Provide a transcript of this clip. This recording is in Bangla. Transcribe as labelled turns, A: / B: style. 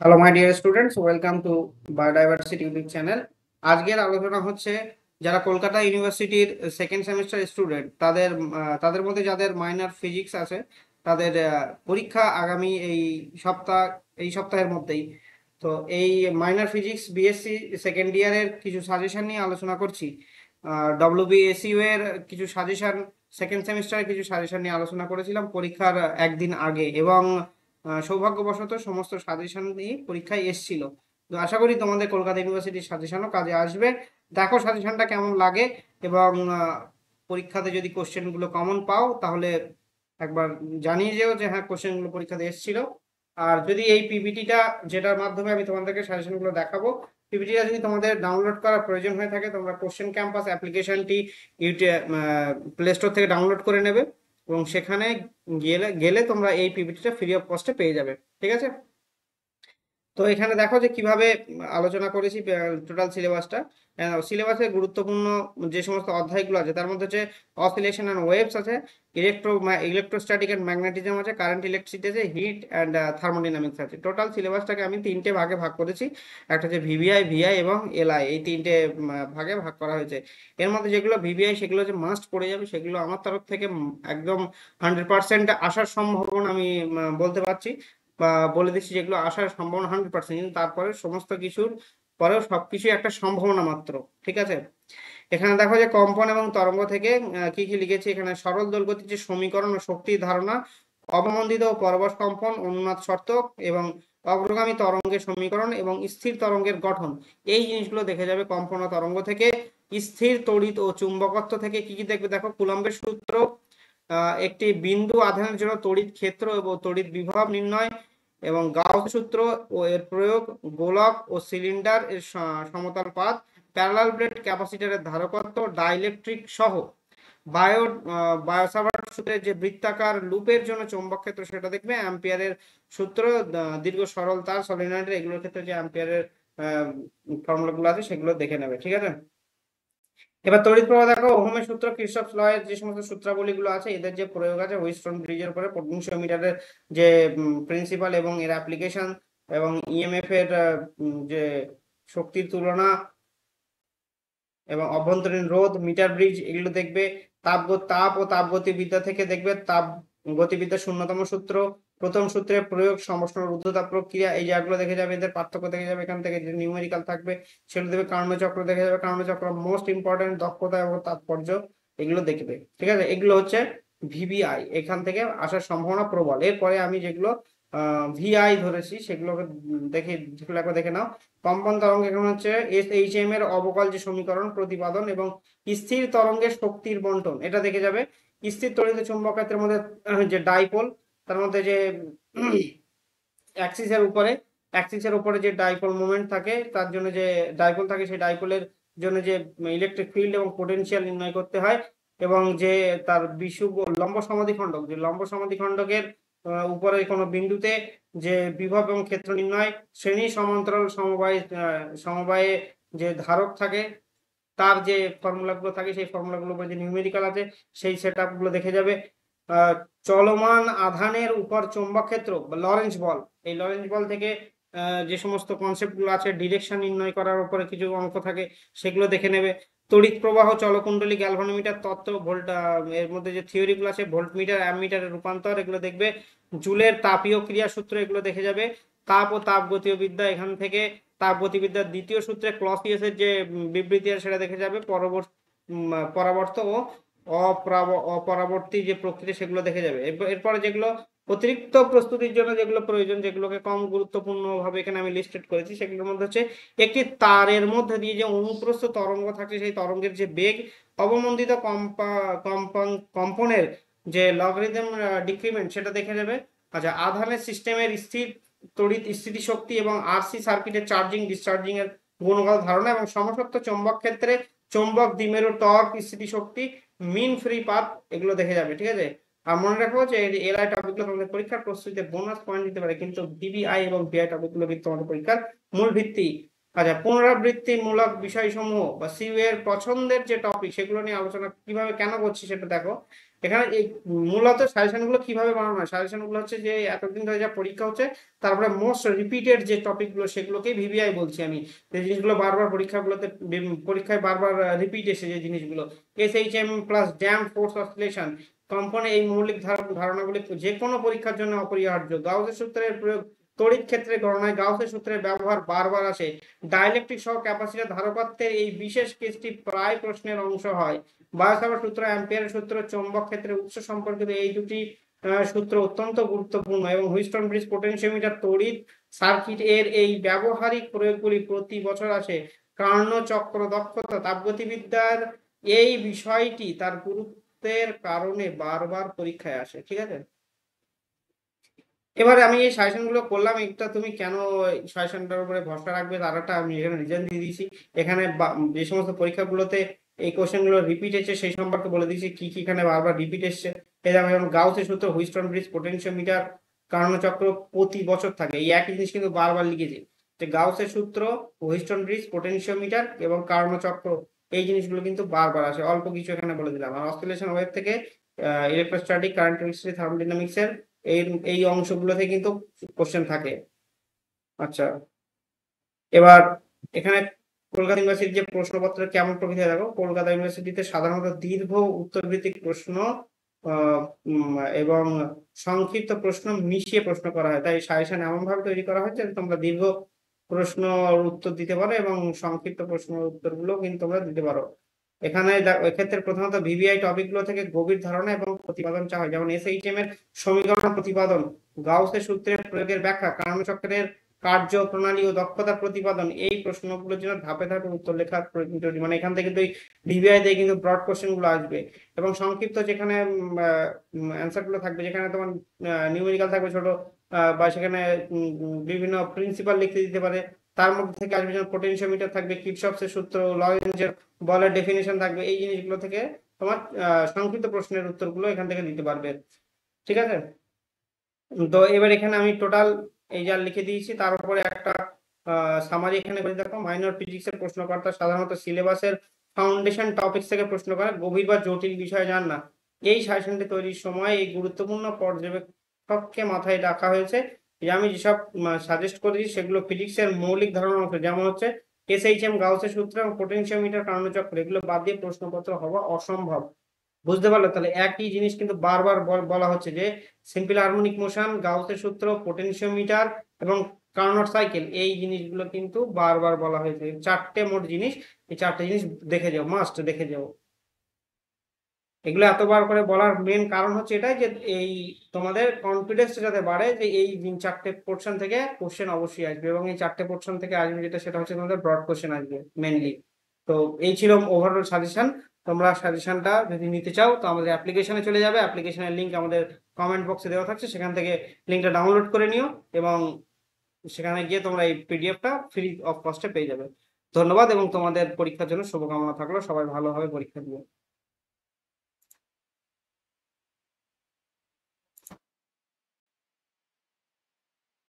A: Hello my dear students, welcome to biodiversity YouTube channel. আজকের আলোচনা হচ্ছে যারা কলকাতা ইউনিভার্সিটির সেকেন্ড সেমিস্টার স্টুডেন্ট তাদের মধ্যে যাদের মাইনর ফিজিক্স আছে তাদের পরীক্ষা আগামী এই সপ্তাহের মধ্যেই। তো এই মাইনর ফিজিক্স বিএসসি সেকেন্ড ইয়ারের কিছু সাজেশন নিয়ে আলোচনা করছি। ডব্লিউবিএসইউ এর কিছু সাজেশন, সেকেন্ড সেমিস্টারের কিছু সাজেশন নিয়ে আলোচনা করেছিলাম পরীক্ষার একদিন আগে, এবং সৌভাগ্যবশত সমস্ত সাজেশন নিয়ে পরীক্ষায় এসছিল। তো আশা করি তোমাদের কলকাতা ইউনিভার্সিটির সাজেশনও কাজে আসবে। দেখো সাজেশনটা কেমন লাগে, এবং পরীক্ষাতে যদি কোশ্চেনগুলো কমন পাও তাহলে একবার জানিয়ে যেও যে হ্যাঁ কোশ্চেনগুলো পরীক্ষাতে এসেছিল। আর যদি এই পিপিটিটা, যেটার মাধ্যমে আমি তোমাদেরকে সাজেশনগুলো দেখাবো, পিপিটিটা যদি তোমাদের ডাউনলোড করার প্রয়োজন হয়ে থাকে, তোমরা কোশ্চেন ক্যাম্পাস অ্যাপ্লিকেশনটি ইউটিউব প্লে স্টোর থেকে ডাউনলোড করে নেবে, এবং সেখানে গেলে গেলে তোমরা এই পিপিটিটা ফ্রি অফ কস্টে পেয়ে যাবে। ঠিক আছে? তো এখানে দেখো যে কিভাবে আলোচনা করেছি টোটাল সিলেবাসটা। সিলেবাসের গুরুত্বপূর্ণ যে সমস্ত অধ্যায়গুলো আছে তার মধ্যে হচ্ছে অসিলেশন অ্যান্ড ওয়েভস আছে, ইলেকট্রোস্ট্যাটিক অ্যান্ড ম্যাগনেটিজম আছে, কারেন্ট ইলেকট্রিসিটি আছে, হিট অ্যান্ড থার্মোডাইনামিক্স আছে। টোটাল সিলেবাসটাকে আমি তিনটে ভাগে ভাগ করেছি। একটা হচ্ছে ভিভিআই, ভিআই এবং এলআই, এই তিনটে ভাগে ভাগ করা হয়েছে। এর মধ্যে যেগুলো ভিভিআই সেগুলো যে মাস্ট পড়ে যাবে, সেগুলো আমার তরফ থেকে একদম 100% আসার সম্ভাবনা আমি বলতে পারছি, বা বলে দিচ্ছি যেগুলো আসার সম্ভাবনা 100%, কিন্তু তারপরে সমস্ত কিছুর পরেও সবকিছু একটা সম্ভাবনা মাত্র। ঠিক আছে? এখানে দেখো যে কম্পন এবং তরঙ্গ থেকে কি কি লিখেছি এখানে: সরল দোলগতির যে সমীকরণ ও শক্তির ধারণা, অবমন্দিত ও পরবশ কম্পন, অনুনাদ শর্ত, এবং অগ্রগামী তরঙ্গের সমীকরণ এবং স্থির তরঙ্গের গঠন, এই জিনিসগুলো দেখে যাবে কম্পন ও তরঙ্গ থেকে। স্থির তড়িৎ ও চুম্বকত্ব থেকে কি কি দেখবে দেখো: কুলম্বের সূত্র, একটি বিন্দু আধানের জন্য তড়িৎ ক্ষেত্র এবং তড়িৎ বিভব নির্ণয়, এবং গাউস সূত্র ও এর প্রয়োগ, গোলক ও সিলিন্ডার এর সমতল পাত, প্যারালাল প্লেট ক্যাপাসিটরের ধারকত্ব, ডাইইলেকট্রিক সহ বায়ো বায়োসাভার্ট সূত্রের যে বৃত্তাকার লুপের জন্য চৌম্বক ক্ষেত্র সেটা দেখবে, অ্যাম্পিয়ারের সূত্র, দীর্ঘ সরল তার সলিনয়েডের এগুলোর ক্ষেত্রে যে অ্যাম্পিয়ারের ফর্মুলাগুলো আছে সেগুলো দেখে নেবে। ঠিক আছে? এবার তড়িৎ প্রবাহ দেখো, ওহমের সূত্র, কিরশফস ল এর যে সমস্ত সূত্রাবলীগুলো আছে এদের যে প্রয়োগ আছে, হুইটস্টোন ব্রিজের উপরে পোটেনশিও মিটারের যে প্রিন্সিপাল এবং এর অ্যাপ্লিকেশন, এবং ইএমএফ এর যে শক্তির তুলনা এবং অভ্যন্তরীণ রোধ, মিটার ব্রিজ, এগুলো দেখবে। তাপ ও তাপগতিবিদ্যা থেকে দেখবে তাপ গতিবিদ্যার শূন্যতম সূত্র, প্রথম সূত্রের প্রয়োগ, সমষ্ণ রুদ্ধতাপ প্রক্রিয়া, এই জায়গাগুলো দেখে যাবে। এদের পার্থক্য দেখে যাবে। এখান থেকে যে নিউমেরিক্যাল থাকবে সেগুলো দেখবে। কার্মচক্র দেখে যাবে। কার্মচক্র মোস্ট ইম্পর্টেন্ট, দক্ষতা এবং তাৎপর্য, এগুলো দেখবে। ঠিক আছে? এগুলো হচ্ছে ভিভিআই, এখান থেকে আসার সম্ভাবনা প্রবল। এরপরে আমি যেগুলো ভিআই ধরেছি সেগুলোকে দেখে, যেগুলো একবার দেখে নাও। কম্পন তরঙ্গ এখানে হচ্ছে এসএইচএম এর অবকল যে সমীকরণ, প্রতিপাদন, এবং স্থির তরঙ্গের শক্তির বন্টন, এটা দেখে যাবে। স্থির তড়িৎ চুম্বকত্বের মধ্যে যে ডাইপোল, তার মধ্যে যে অ্যাক্সিসের উপরে যে ডাইপোল মোমেন্ট থাকে, তার জন্য যে ডাইপোল থাকে, সেই ডাইপোলের জন্য যে ইলেকট্রিক ফিল্ড এবং পোটেনশিয়াল নির্ণয় করতে হয়, এবং যে তার বিষুব লম্ব সমাধিখণ্ডক, যে লম্ব সমাধিখণ্ডকের উপরে কোনো বিন্দুতে যে বিভব এবং ক্ষেত্র নির্ণয়, শ্রেণী সমান্তরাল সমবায়ে যে ধারক থাকে তার যে ফর্মুলাগুলো থাকে, সেই ফর্মুলাগুলো যে নিউমেরিক্যাল আছে সেই সেট গুলো দেখে যাবে। আহ, চলমান আধানের উপর চৌম্বক ক্ষেত্র বা লরেন্স বল, এই লরেন্স বল থেকে যে সমস্ত কনসেপ্ট গুলো আছে, ডিরেকশন নির্ণয় করার উপরে কিছু অঙ্ক থাকে, সেগুলো দেখে নেবে। তড়িৎ প্রবাহ, চলকুণ্ডলী, গ্যালভানোমিটার তত্ত্ব, ভোল্ট, এর মধ্যে যে থিওরি গুলো আছে, ভোল্টমিটার, অ্যামমিটারের রূপান্তর, এগুলো দেখবে। জুলের তাপীয় ক্রিয়া সূত্র, এগুলো দেখে যাবে। তাপ ও তাপগতীয় বিদ্যা, এখান থেকে তাপগতিবিদ্যার দ্বিতীয় সূত্রে ক্লসিয়াস এর যে বিবৃতি আছে সেটা দেখে যাবে। পরাবর্ত ও অপরাবর্তী যে প্রক্রিয়া সেগুলো দেখে যাবে। এরপরে যেগুলো অতিরিক্ত প্রস্তুতির জন্য যেগুলো প্রয়োজন, যেগুলোকে কম গুরুত্বপূর্ণ ভাবে এখানে আমি লিস্টেড করেছি, সেগুলোর মধ্যে হচ্ছে একটি তারের মধ্যে দিয়ে যে অনুপ্রস্থ তরঙ্গ থাকে, সেই তরঙ্গের যে বেগ, অবমন্দিত কম্পনের যে লগারিদম ডিক্রিমেন্ট, সেটা দেখে যাবে। আচ্ছা, আধানের সিস্টেমের স্থির তড়িৎ স্থিতিশক্তি এবং আরসি সার্কিটের চার্জিং ডিসচার্জিং এর গুণগত ধারণা, এবং সমসত্ব চৌম্বক ক্ষেত্রে চৌম্বক দ্বিমেরু টর্ক স্থিতিশক্তি, মিন ফ্রি পাথ, এগুলো দেখে যাবে। ঠিক আছে? আর মনে রাখো যে এলআই টপিকগুলো তোমাদের পরীক্ষার প্রস্তুতিতে বোনাস পয়েন্ট দিতে পারে, কিন্তু ডিবিআই এবং বিআই টপিকগুলো কিন্তু তোমাদের পরীক্ষার মূল ভিত্তি। আচ্ছা, পুনরাবৃত্তি মূলক বিষয়সমূহ বা সিইউ এর পছন্দের যে টপিক, সেগুলো নিয়ে আলোচনা কিভাবে কেন করছি সেটা দেখো। এখানে এই মূলত সাজেশন গুলো কিভাবে বানানো হয়, সাজেশন গুলো হচ্ছে যে এতদিন ধরে যা পরীক্ষা হচ্ছে তারপরে মোস্ট রিপিটেড যে টপিক গুলো সেগুলোকেই ভিভিআই বলছি আমি, যে জিনিসগুলো বারবার পরীক্ষাগুলোতে পরীক্ষায় বারবার রিপিট এসে যে জিনিসগুলো, SHM plus damp force oscillation কম্পনে, এই মৌলিক ধারণাগুলি যে কোনো পরীক্ষার জন্য অপরিহার্য। গাউসের সূত্রের প্রয়োগ তড়িৎ ক্ষেত্রে গণনায় গাউসের সূত্রের ব্যবহার বারবার আসে। ডাইলেকট্রিক সহ ক্যাপাসিটর ধারকত্বের এই বিশেষ কেসটি প্রায় প্রশ্নের অংশ হয়। বায়োসাভার সূত্র, অ্যাম্পিয়ারের সূত্র, চৌম্বক ক্ষেত্রের উৎস সম্পর্কিত এই দুটি সূত্র অত্যন্ত গুরুত্বপূর্ণ এবং হুইস্টন ব্রিজ পোটেনশিওমিটার তড়িৎ সার্কিট এর এই ব্যবহারিক প্রয়োগগুলি প্রতি বছর আসে। কার্নোচক্র দক্ষতা, তাপগতিবিদ্যার এই বিষয়টি তার গুরুত্বের কারণে বারবার পরীক্ষায় আসে। ঠিক আছে, এবারে আমি এই সাজেশন গুলো করলাম, এটা তুমি কেন সাজেশনটার উপরে ভরসা রাখবে তার একটা আমি এখানে রিজন দিয়ে দিয়েছি। এখানে যে সমস্ত পরীক্ষাগুলোতে এই কোশ্চেন গুলো রিপিট এসেছে সেই সম্পর্কে বলে দিয়েছি কি কি এখানে বারবার রিপিট এসছে। এই যেমন গাউসের সূত্র, হুইস্টন ব্রিজ পোটেনশিওমিটার, কার্নোচক্র প্রতি বছর থাকে, এই একই জিনিস কিন্তু বারবার লিখেছি যে গাউসের সূত্র, হুইস্টন ব্রিজ পোটেনশিওমিটার এবং কার্নোচক্র, এই জিনিসগুলো কিন্তু বারবার আসে। অল্প কিছু এখানে বলে দিলাম। আর অসিলেশন ওয়েভ থেকে ইলেকট্রোস্ট্যাটিক, কারেন্ট ইলেকট্রিসিটি, থার্মোডাইনামিক্স এর এই এই অংশগুলোতে কিন্তু কোশ্চেন থাকে। আচ্ছা, এবার এখানে কলকাতা ইউনিভার্সিটির যে প্রশ্নপত্র কেমন প্রকৃতি হয় দেখো। কলকাতা ইউনিভার্সিটিতে সাধারণত দীর্ঘ উত্তরভিত্তিক প্রশ্ন এবং সংক্ষিপ্ত প্রশ্ন মিশিয়ে প্রশ্ন করা হয়, তাই সাজেশন এমন ভাবে তৈরি করা হয়েছে যে তোমরা দীর্ঘ প্রশ্ন উত্তর দিতে পারো এবং সংক্ষিপ্ত প্রশ্ন উত্তরগুলো কিন্তু তোমরা দিতে পারো। এখানে এক্ষেত্রে প্রথমত ভিভিআই টপিক গুলো থেকে গভীর ধারণা এবং প্রতিপাদন চাওয়া হয়, যেমন এসএইচএম এর সমীকরণ প্রতিপাদন, গাউসের সূত্রের প্রয়োগের ব্যাখ্যা, কার্যচক্রের কার্য প্রণালী ও দক্ষতার প্রতিপাদন, এই প্রশ্নগুলোর জন্য ধাপে ধাপে উত্তর লেখার প্রয়োজন। মানে এখান থেকে তুই ভিভিআই দিয়ে কিন্তু ব্রড কোশ্চেন গুলো আসবে এবং সংক্ষিপ্ত যেখানে অ্যান্সার গুলো থাকবে, যেখানে তোমার নিউমেরিক্যাল থাকবে ছোট, বা সেখানে বিভিন্ন প্রিন্সিপাল লিখতে দিতে পারে, তার মধ্যে থেকে আসবে যেমন পোটেনশিওমিটার থাকবে, কিরচফের সূত্র, লরেন্জের বলের ডেফিনেশন থাকবে, এই জিনিসগুলো থেকে তোমার সংক্ষিপ্ত প্রশ্নের উত্তরগুলো এখান থেকে দিতে পারবে। ঠিক আছে, তো এবার এখানে আমি টোটাল এই যা লিখে দিয়েছি তার উপরে একটা সামারি এখানে করে দেখো। মাইনর ফিজিক্স এর প্রশ্নকর্তা সাধারণত সিলেবাসের ফাউন্ডেশন টপিকস থেকে প্রশ্ন করে, গভীর বা জটিল বিষয় যান না। এই সাজেশনটি তৈরির সময় এই গুরুত্বপূর্ণ পর্যবেক্ষককে মাথায় রাখা হয়েছে যে আমি যেসব সাজেস্ট করেছি সেগুলো ফিজিক্স এর মৌলিক ধারণা মতো, যেমন হচ্ছে এসএইচএম, গাউসের সূত্র এবং পোটেনশিওমিটার, কার্নোচক্র, এগুলো বাদ দিয়ে প্রশ্নপত্র হওয়া অসম্ভব। বুঝতে পারলে? তাহলে একই জিনিস কিন্তু বারবার বলা হচ্ছে যে সিম্পল হারমোনিক মোশন, গাউসের সূত্র, পোটেনশিওমিটার এবং কার্নোট সাইকেল, এই জিনিসগুলো কিন্তু বারবার বলা হয়েছে। চারটে মোট জিনিস, এই চারটে জিনিস দেখে যাও, মাস্ট দেখে যাও। এগুলো এতবার করে বলার মেন কারণ হচ্ছে এটাই যে এই তোমাদের কনফিডেন্স যাতে বাড়ে যে এই চারটে পোর্শন থেকে কোশ্চেন অবশ্যই আসবে, এবং এই চারটে পোর্শন থেকে আসবে যেটা সেটা হচ্ছে তোমাদের ব্রড কোশ্চেন আসবে মেনলি। তো এই ছিল ওভারঅল সাজেশন। তোমরা সাজেশনটা যদি নিতে চাও তো আমাদের অ্যাপ্লিকেশনে চলে যাবে, অ্যাপ্লিকেশনের লিঙ্ক আমাদের কমেন্ট বক্সে দেওয়া থাকছে, সেখান থেকে লিঙ্কটা ডাউনলোড করে নিও এবং সেখানে গিয়ে তোমরা এই পিডিএফটা ফ্রি অফ কস্টে পেয়ে যাবে। ধন্যবাদ এবং তোমাদের পরীক্ষার জন্য শুভকামনা থাকলো, সবাই ভালোভাবে পরীক্ষা দিও।